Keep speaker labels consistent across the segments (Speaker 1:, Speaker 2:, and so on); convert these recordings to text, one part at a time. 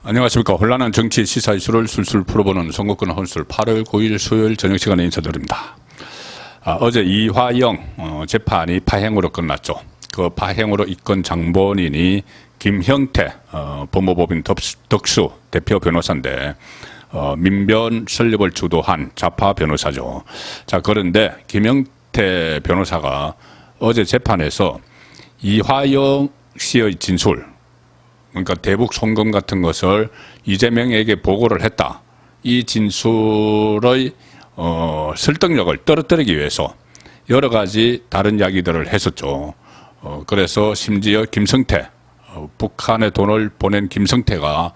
Speaker 1: 안녕하십니까. 혼란한 정치 시사 이슈를 술술 풀어보는 송국근 혼술 8월 9일 수요일 저녁 시간에 인사드립니다. 어제 이화영 재판이 파행으로 끝났죠. 그 파행으로 이끈 장본인이 김형태 법무법인 덕수 대표 변호사인데 민변 설립을 주도한 좌파 변호사죠. 자, 그런데 김형태 변호사가 어제 재판에서 이화영 씨의 진술, 그러니까 대북 송금 같은 것을 이재명에게 보고를 했다. 이 진술의 설득력을 떨어뜨리기 위해서 여러 가지 다른 이야기들을 했었죠. 그래서 심지어 김성태, 북한에 돈을 보낸 김성태가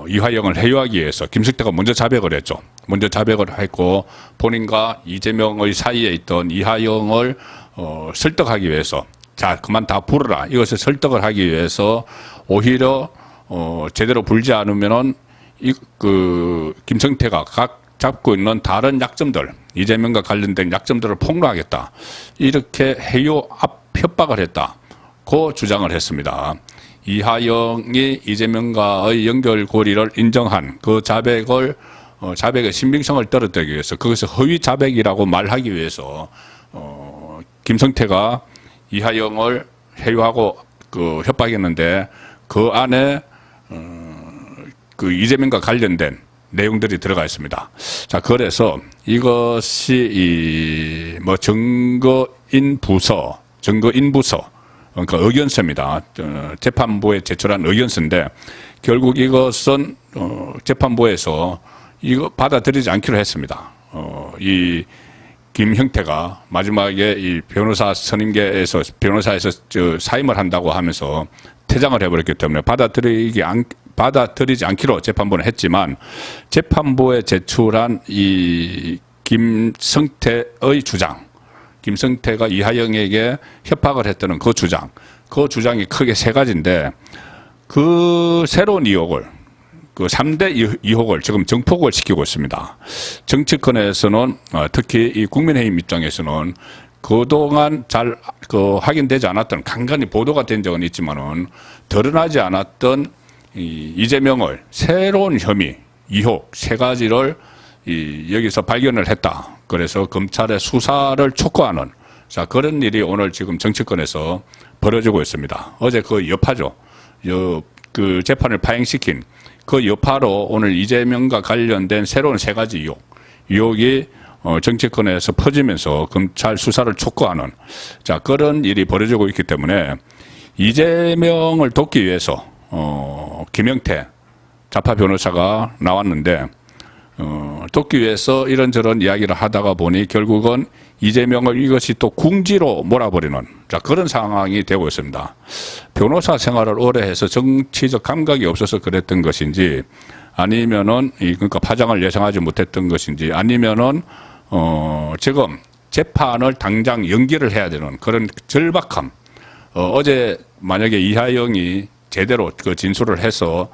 Speaker 1: 이화영을 해유하기 위해서 김성태가 먼저 자백을 했죠. 먼저 자백을 했고 본인과 이재명의 사이에 있던 이화영을 설득하기 위해서, 자, 그만 다 부르라, 이것을 설득을 하기 위해서 오히려 제대로 불지 않으면은 김성태가 각 잡고 있는 다른 약점들, 이재명과 관련된 약점들을 폭로하겠다, 이렇게 해요 협박을 했다, 그 주장을 했습니다. 이화영이 이재명과의 연결고리를 인정한 그 자백의 신빙성을 떨어뜨리기 위해서, 그것을 허위 자백이라고 말하기 위해서 김성태가 이화영을 해유하고 협박했는데 그 안에 이재명과 관련된 내용들이 들어가 있습니다. 자, 그래서 이것이 증거인 부서, 그러니까 의견서입니다. 재판부에 제출한 의견서인데 결국 이것은 재판부에서 이거 받아들이지 않기로 했습니다. 이 김형태가 마지막에 이 변호사 선임계에서 변호사에서 사임을 한다고 하면서 퇴장을 해버렸기 때문에 받아들이지 않기로 재판부는 했지만, 재판부에 제출한 이 김성태의 주장, 김성태가 이화영에게 협박을 했다는 그 주장이 크게 세 가지인데, 그 새로운 의혹을, 그 3대 의혹을 지금 증폭을 시키고 있습니다. 정치권에서는 특히 이 국민의힘 입장에서는 그동안 잘 확인되지 않았던, 간간히 보도가 된 적은 있지만은 드러나지 않았던 이재명을 새로운 혐의, 의혹 세 가지를 여기서 발견을 했다. 그래서 검찰의 수사를 촉구하는, 자, 그런 일이 오늘 지금 정치권에서 벌어지고 있습니다. 어제 그 여파죠. 그 재판을 파행시킨 그 여파로 오늘 이재명과 관련된 새로운 세 가지 의혹이 정치권에서 퍼지면서 검찰 수사를 촉구하는, 자, 그런 일이 벌어지고 있기 때문에 이재명을 돕기 위해서 김형태 좌파 변호사가 나왔는데 돕기 위해서 이런저런 이야기를 하다가 보니 결국은 이재명을 이것이 또 궁지로 몰아버리는, 자, 그런 상황이 되고 있습니다. 변호사 생활을 오래 해서 정치적 감각이 없어서 그랬던 것인지, 아니면은 그러니까 파장을 예상하지 못했던 것인지, 아니면은 지금 재판을 당장 연기를 해야 되는 그런 절박함. 어제 만약에 이화영이 제대로 그 진술을 해서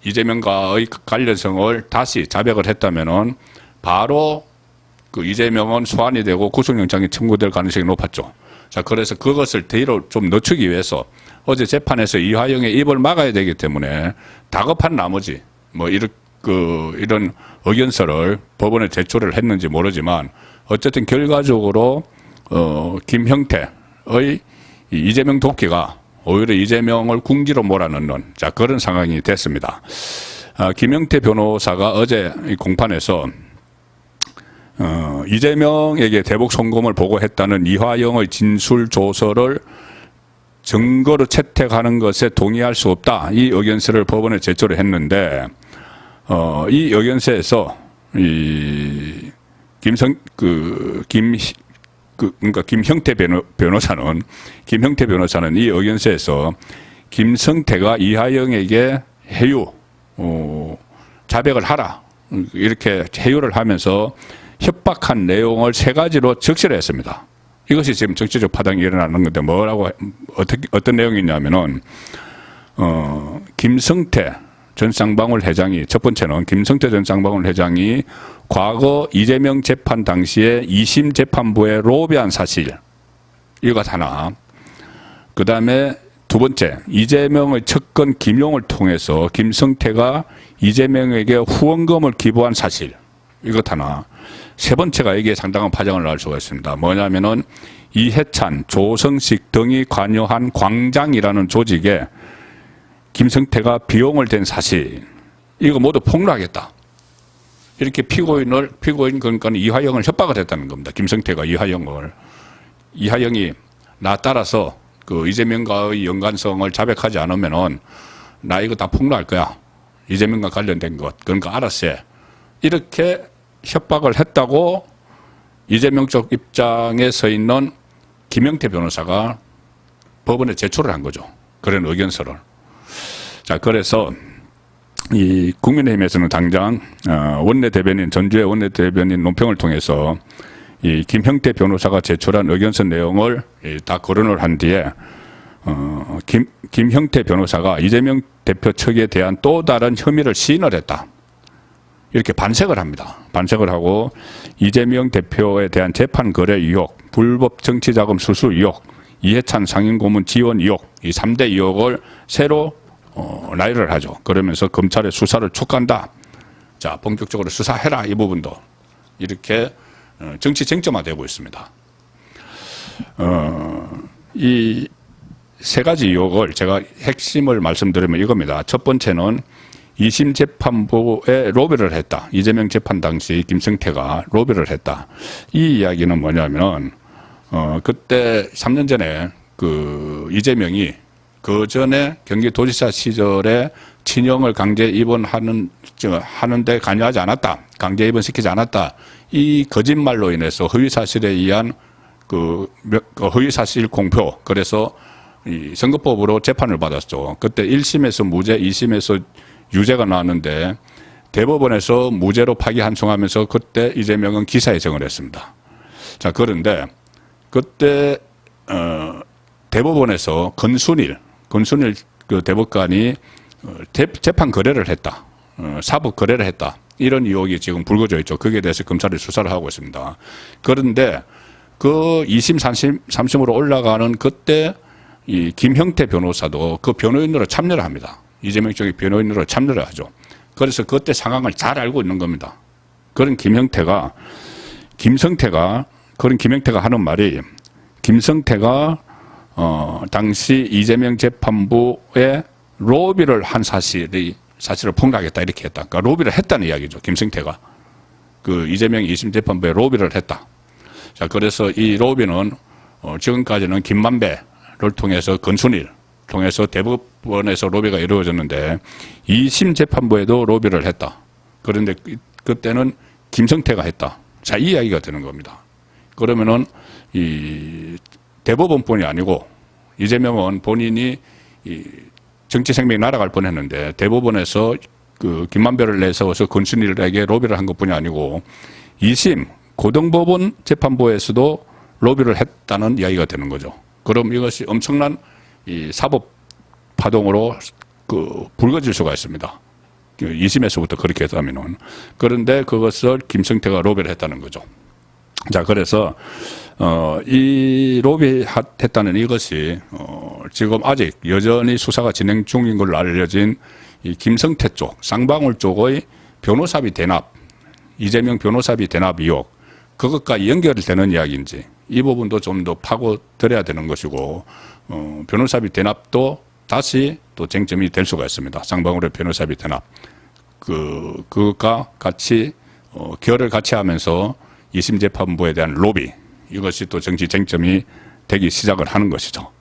Speaker 1: 이재명과의 관련성을 다시 자백을 했다면은 바로 그 이재명은 소환이 되고 구속영장이 청구될 가능성이 높았죠. 자, 그래서 그것을 뒤로 좀 늦추기 위해서 어제 재판에서 이화영의 입을 막아야 되기 때문에 다급한 나머지 이런 의견서를 법원에 제출을 했는지 모르지만, 어쨌든 결과적으로 김형태의 이재명 돕기가 오히려 이재명을 궁지로 몰아넣는, 자, 그런 상황이 됐습니다. 김형태 변호사가 어제 공판에서 이재명에게 대북 송금을 보고했다는 이화영의 진술 조서를 증거로 채택하는 것에 동의할 수 없다, 이 의견서를 법원에 제출을 했는데, 이 의견서에서 김형태 변호사는 이 의견서에서 김성태가 이화영에게 해유, 자백을 하라, 이렇게 해유를 하면서 협박한 내용을 세 가지로 적시를 했습니다. 이것이 지금 정치적 파장이 일어나는 건데, 어떤 내용이냐면은, 김성태 전 쌍방울 회장이, 첫 번째는 김성태 전 쌍방울 회장이 과거 이재명 재판 당시에 2심 재판부에 로비한 사실, 이것 하나. 그 다음에 두 번째, 이재명의 측근 김용을 통해서 김성태가 이재명에게 후원금을 기부한 사실. 이것 하나. 세 번째가 이게 상당한 파장을 낳을 수가 있습니다. 뭐냐면은 이해찬, 조성식 등이 관여한 광장이라는 조직에 김성태가 비용을 댄 사실. 이거 모두 폭로하겠다. 이렇게 피고인 그러니까 이화영을 협박을 했다는 겁니다. 김성태가 이화영이 나 따라서 그 이재명과의 연관성을 자백하지 않으면은 나 이거 다 폭로할 거야. 이재명과 관련된 것. 그러니까 알았어. 이렇게 협박을 했다고 이재명 쪽 입장에 서 있는 김영태 변호사가 법원에 제출을 한 거죠. 그런 의견서를. 자, 그래서 이 국민의힘에서는 당장 원내대변인, 전주의 원내대변인 논평을 통해서 이 김형태 변호사가 제출한 의견서 내용을 다 거론을 한 뒤에 김형태 변호사가 이재명 대표 측에 대한 또 다른 혐의를 시인을 했다. 이렇게 반색을 합니다. 반색을 하고 이재명 대표에 대한 재판 거래 의혹, 불법 정치자금 수수 의혹, 이해찬 상임고문 지원 의혹, 이 3대 의혹을 새로 나열을 하죠. 그러면서 검찰의 수사를 촉구한다. 자, 본격적으로 수사해라. 이 부분도 이렇게 정치 쟁점화되고 있습니다. 이 세 가지 의혹을 제가 핵심을 말씀드리면 이겁니다. 첫 번째는 2심 재판부에 로비를 했다. 이재명 재판 당시 김성태가 로비를 했다. 이 이야기는 뭐냐면 그때 3년 전에 그 이재명이 그 전에 경기도지사 시절에 친형을 강제 입원하는데 관여하지 않았다. 강제 입원시키지 않았다. 이 거짓말로 인해서 허위사실에 의한 그 허위사실 공표. 그래서 이 선거법으로 재판을 받았죠. 그때 1심에서 무죄, 2심에서 유죄가 나왔는데 대법원에서 무죄로 파기환송하면서 그때 이재명은 기사회생을 했습니다. 자, 그런데 그때 대법원에서 권순일 그 대법관이 재판 거래를 했다. 사법 거래를 했다. 이런 의혹이 지금 불거져 있죠. 거기에 대해서 검찰이 수사를 하고 있습니다. 그런데 그 2심, 3심으로 올라가는 그때 이 김형태 변호사도 그 변호인으로 참여를 합니다. 이재명 쪽의 변호인으로 참여를 하죠. 그래서 그때 상황을 잘 알고 있는 겁니다. 그런 김성태가 하는 말이 김성태가 당시 이재명 재판부에 로비를 한 사실을 폭로하겠다 이렇게 했다. 그러니까 로비를 했다는 이야기죠. 김성태가. 그 이재명 2심 재판부에 로비를 했다. 자, 그래서 이 로비는 지금까지는 김만배를 통해서 권순일 통해서 대법원에서 로비가 이루어졌는데 2심 재판부에도 로비를 했다. 그런데 그때는 김성태가 했다. 자, 이 이야기가 되는 겁니다. 그러면은 이 대법원뿐이 아니고 이재명은 본인이 이 정치 생명이 날아갈 뻔했는데 대법원에서 그 김만배를 내세워서 권순일에게 로비를 한 것뿐이 아니고 2심 고등법원 재판부에서도 로비를 했다는 이야기가 되는 거죠. 그럼 이것이 엄청난 이 사법 파동으로 그 불거질 수가 있습니다. 2심에서부터 그렇게 했다면은. 그런데 그것을 김성태가 로비를 했다는 거죠. 자, 그래서 이 로비 했다는 이것이 지금 아직 여전히 수사가 진행 중인 걸로 알려진 이 김성태 쪽, 쌍방울 쪽의 변호사비 대납, 이재명 변호사비 대납 의혹, 그것과 연결되는 이야기인지 이 부분도 좀 더 파고들어야 되는 것이고 변호사비 대납도 다시 또 쟁점이 될 수가 있습니다. 쌍방울의 변호사비 대납 그것과 같이 결을 같이 하면서 2심 재판부에 대한 로비 이것이 또 정치 쟁점이 되기 시작을 하는 것이죠.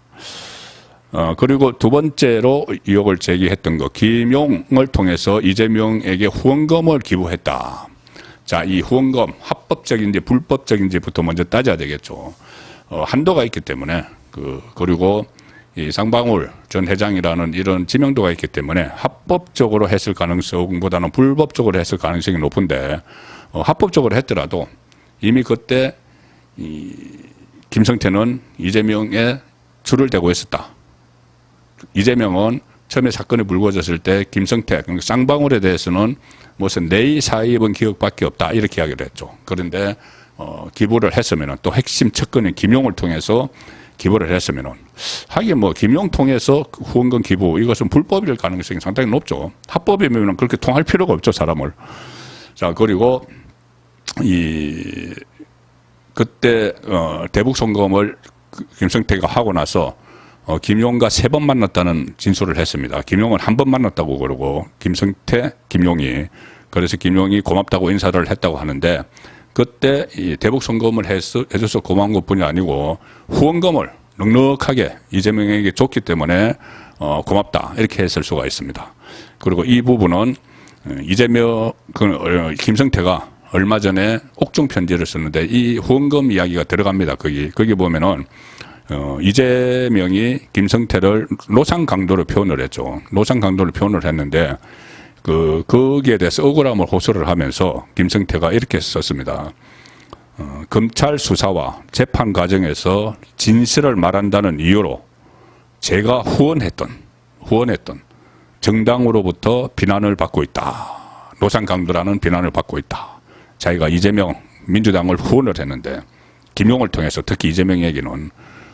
Speaker 1: 그리고 두 번째로 의혹을 제기했던 거 김용을 통해서 이재명에게 후원금을 기부했다. 자, 이 후원금 합법적인지 불법적인지부터 먼저 따져야 되겠죠. 한도가 있기 때문에 그리고 이 쌍방울 전 회장이라는 이런 지명도가 있기 때문에 합법적으로 했을 가능성보다는 불법적으로 했을 가능성이 높은데 합법적으로 했더라도 이미 그때 이 김성태는 이재명에 줄을 대고 있었다. 이재명은 처음에 사건이 불거졌을 때 김성태, 그러니까 쌍방울에 대해서는 무슨 내의 사입은 기억밖에 없다 이렇게 이야기를 했죠. 그런데 기부를 했으면 또 핵심 측근인 김용을 통해서 기부를 했으면은 하긴 뭐 김용 통해서 후원금 기부 이것은 불법일 가능성이 상당히 높죠. 합법이면 그렇게 통할 필요가 없죠, 사람을. 자, 그리고 그때 대북 송금을 김성태가 하고 나서 김용과 3번 만났다는 진술을 했습니다. 김용은 한 번 만났다고 그러고 김성태, 김용이 그래서 김용이 고맙다고 인사를 했다고 하는데 그때 이 대북 송금을 해줘서 고마운 것뿐이 아니고 후원금을 넉넉하게 이재명에게 줬기 때문에 고맙다 이렇게 했을 수가 있습니다. 그리고 이 부분은 김성태가 얼마 전에 옥중 편지를 썼는데 이 후원금 이야기가 들어갑니다. 거기 보면은 이재명이 김성태를 노상 강도로 표현을 했죠. 노상 강도로 표현을 했는데 거기에 대해서 억울함을 호소를 하면서 김성태가 이렇게 썼습니다. 검찰 수사와 재판 과정에서 진실을 말한다는 이유로 제가 후원했던 정당으로부터 비난을 받고 있다. 노상 강도라는 비난을 받고 있다. 자기가 이재명 민주당을 후원을 했는데 김용을 통해서 특히 이재명에게는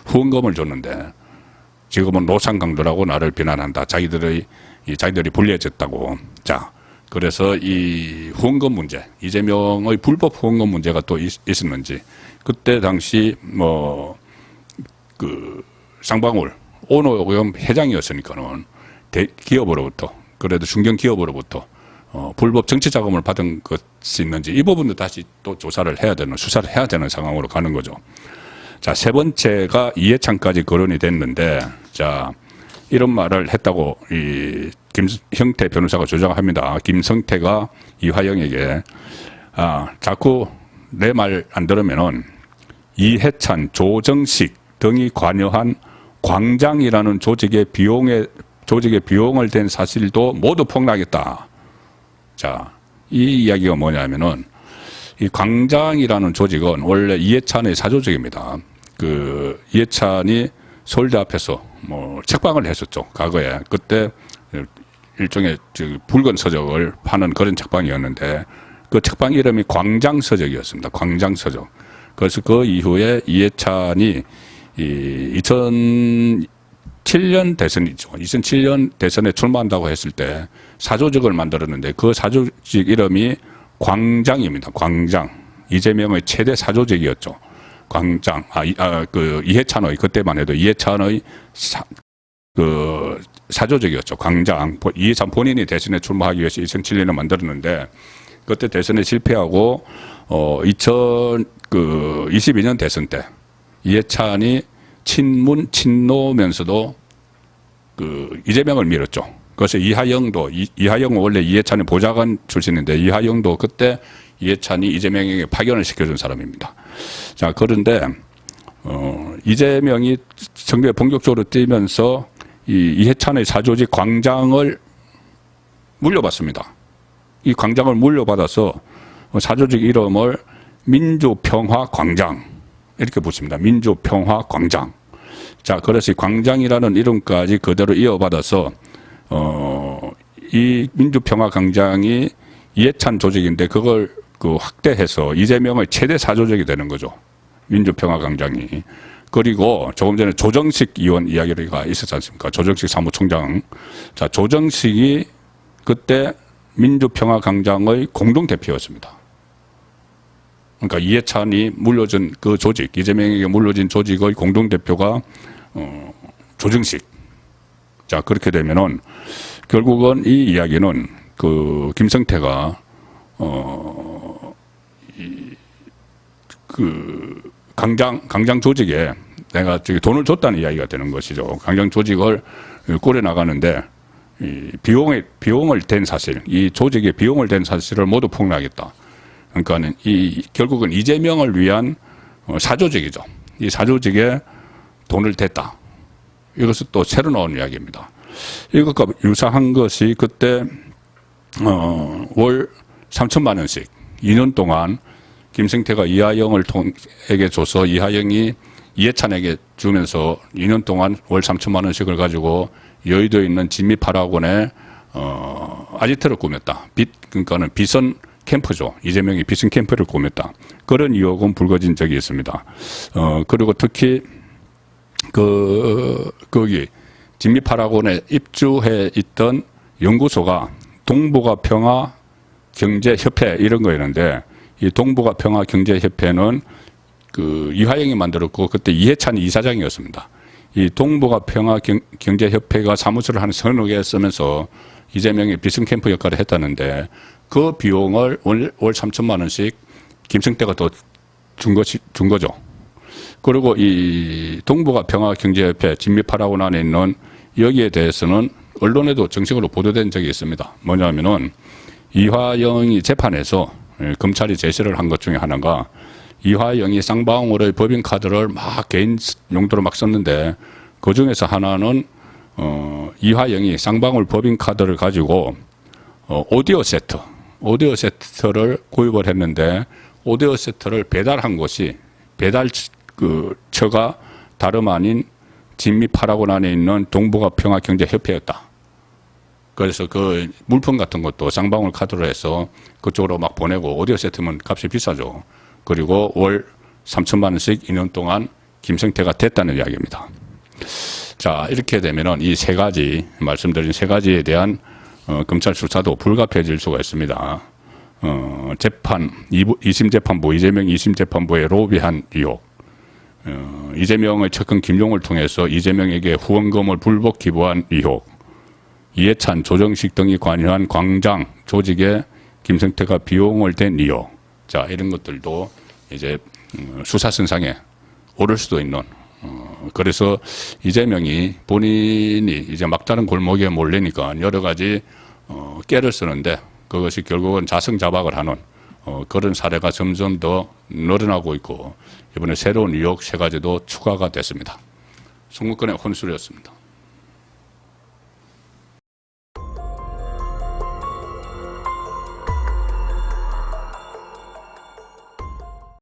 Speaker 1: 후원금을 줬는데 지금은 노상 강도라고 나를 비난한다. 자기들이 불리해졌다고. 자, 그래서 이 후원금 문제, 이재명의 불법 후원금 문제가 또 있었는지 그때 당시 쌍방울 오노오염 회장이었으니까는 기업으로부터 그래도 중견 기업으로부터 불법 정치 자금을 받은 것이 있는지 이 부분도 다시 또 수사를 해야 되는 상황으로 가는 거죠. 자, 3번째가 이해찬까지 거론이 됐는데, 자, 이런 말을 했다고 이 김형태 변호사가 주장합니다. 김성태가 이화영에게 자꾸 내 말 안 들으면은 이해찬, 조정식 등이 관여한 광장이라는 조직의 비용을 댄 사실도 모두 폭로하겠다. 자, 이 이야기가 뭐냐면은 이 광장이라는 조직은 원래 이해찬의 사조직입니다. 이해찬이 서울대 앞에서 책방을 했었죠. 과거에. 그때 일종의 붉은 서적을 파는 그런 책방이었는데 그 책방 이름이 광장서적이었습니다. 광장서적. 그래서 그 이후에 이해찬이 2007년 대선이죠. 2007년 대선에 출마한다고 했을 때 사조직을 만들었는데 그 사조직 이름이 광장입니다. 광장. 이재명의 최대 사조직이었죠. 광장. 이해찬의 그때만 해도 이해찬의 사조직이었죠. 광장. 이해찬 본인이 대선에 출마하기 위해서 2007년에 만들었는데 그때 대선에 실패하고 2022년 대선 때 이해찬이 친노면서도 이재명을 밀었죠. 그래서 이하영은 원래 이해찬의 보좌관 출신인데 이하영도 그때 이해찬이 이재명에게 파견을 시켜준 사람입니다. 자, 그런데 이재명이 선거에 본격적으로 뛰면서 이해찬의 사조직 광장을 물려받습니다. 이 광장을 물려받아서 사조직 이름을 민주평화광장 이렇게 붙입니다. 민주평화광장. 자, 그래서 이 광장이라는 이름까지 그대로 이어받아서 이 민주평화광장이 이해찬 조직인데 그걸 확대해서 이재명의 최대 사조직이 되는 거죠. 민주평화광장이. 그리고 조금 전에 조정식 의원 이야기가 있었지 않습니까? 조정식 사무총장. 자, 조정식이 그때 민주평화광장의 공동대표였습니다. 그러니까 이해찬이 물려준 그 조직, 이재명에게 물려진 조직의 공동대표가 조정식. 자, 그렇게 되면은 결국은 이 이야기는 김성태가 광장 조직에 내가 돈을 줬다는 이야기가 되는 것이죠. 광장 조직을 꾸려 나가는데 비용을 댄 사실, 이 조직의 비용을 댄 사실을 모두 폭로하겠다. 그러니까는 결국은 이재명을 위한 사조직이죠. 이 사조직에 돈을 댔다. 이것은 또 새로 나온 이야기입니다. 이것과 유사한 것이 그때 월 3천만 원씩 2년 동안 김성태가 이하영에게 줘서 이하영이 이해찬에게 주면서 2년 동안 월 3천만 원씩을 가지고 여의도에 있는 진미파락원에 아지트를 꾸몄다. 그러니까는 비선 캠프죠. 이재명이 비선 캠프를 꾸몄다. 그런 의혹은 불거진 적이 있습니다. 그리고 특히 거기 진미파라곤에 입주해 있던 연구소가 동북아 평화 경제협회 이런 거였는데, 이 동북아 평화 경제협회는 그 이화영이 만들었고 그때 이해찬이 이사장이었습니다. 이 동북아 평화 경제협회가 사무소를 한 서너 개 쓰면서 이재명이 비승캠프 역할을 했다는데, 그 비용을 월 3천만 원씩 김성태가 또 준 거죠. 그리고 이 동북아 평화 경제협회 진미파라곤 안에 있는 여기에 대해서는 언론에도 정식으로 보도된 적이 있습니다. 뭐냐면은 이화영이 재판에서 검찰이 제시를 한 것 중에 하나가, 이화영이 쌍방울의 법인카드를 막 개인 용도로 막 썼는데, 그 중에서 하나는 이화영이 쌍방울 법인카드를 가지고 오디오 세트를 구입을 했는데, 오디오 세트를 배달한 곳이 배달처가 다름 아닌 진미파라곤 안에 있는 동북아 평화경제협회였다. 그래서 그 물품 같은 것도 쌍방울 카드로 해서 그쪽으로 막 보내고, 오디오 세트면 값이 비싸죠. 그리고 월 3천만 원씩 2년 동안 김성태가 됐다는 이야기입니다. 자, 이렇게 되면은 이 세 가지, 말씀드린 세 가지에 대한 검찰 수사도 불가피해질 수가 있습니다. 재판, 2심 재판부, 이재명 2심 재판부에 로비한 의혹, 이재명의 측근 김용을 통해서 이재명에게 후원금을 불법 기부한 의혹, 이해찬, 조정식 등이 관여한 광장 조직에 김성태가 비용을 댄 의혹. 자, 이런 것들도 이제 수사선상에 오를 수도 있는, 그래서 이재명이 본인이 이제 막다른 골목에 몰리니까 여러 가지 깨를 쓰는데, 그것이 결국은 자승자박을 하는 그런 사례가 점점 더 늘어나고 있고, 이번에 새로운 의혹 세 가지도 추가가 됐습니다. 송국근의 혼술이었습니다.